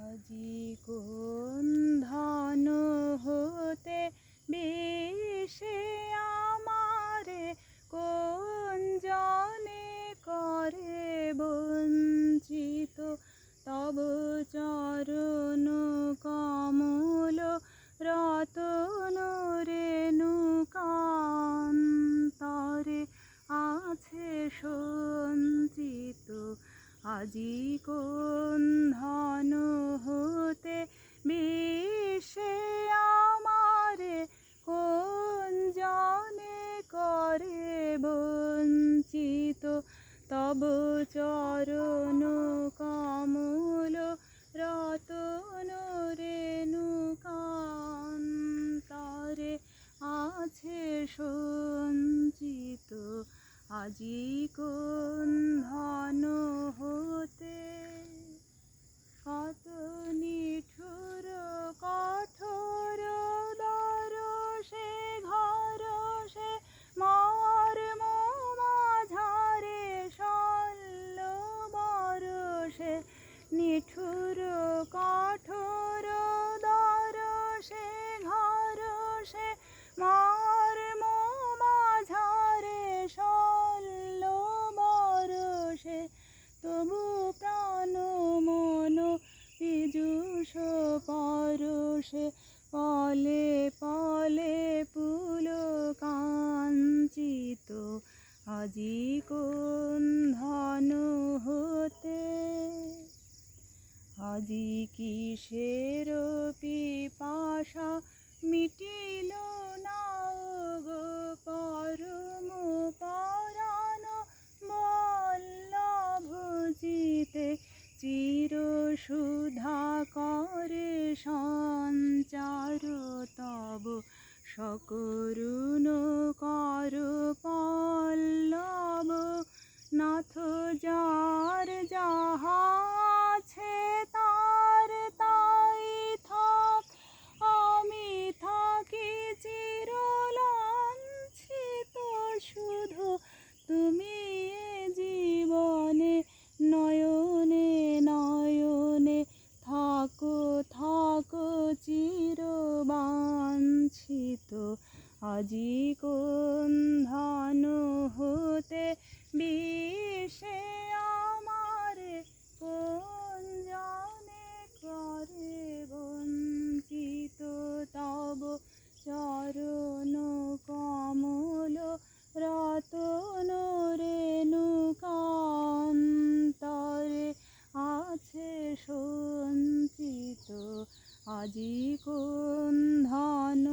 আজি কোন ধন হতে বিষে আমারে কোন জনে করে বঞ্চিত। তব চরণ কমল রতন রেণুকান্তরে আছে সঞ্চিত। আজি কোন ধন হতে বিষে আমারে কোন জনে করে বঞ্চিত। তব চরণ কমল রতন রেণুকান্তরে আছে সঞ্চিত। আজি কোন ধন হতে কত নিঠুর কঠোর দরসে ঘরসে মর্ম মাঝারে শল্য বরসে। নিঠুর কঠোর দরসে ঘরসে মর্ম মাঝারে শল্য বরসে। তবু প্রাণ মন পীযূষ পরশে পলে পলে পুলকাঞ্চিত। আজি কোন ধন হতে আজি কিসের পিপাসা মিটিল না গো পরম পরাণ বল্লভ চিতে। চির সুধা করে সঞ্চার তব সকরুণ কর পল্লব। নাথ যার যাহা আছে তার তাই থাক, আমি থাকি চির লাঞ্ছিত। শুধু তুমি এ জীবনে নয়নে নয়নে থাকো থাকো চির বাঞ্ছিত। আজি কোন ধন হতে বিষে আমারে কোন জনে করে বঞ্চিত। তব চরণ কমল রতন রেণুকান্তরে আছে সঞ্চিত। আজি কোন ধন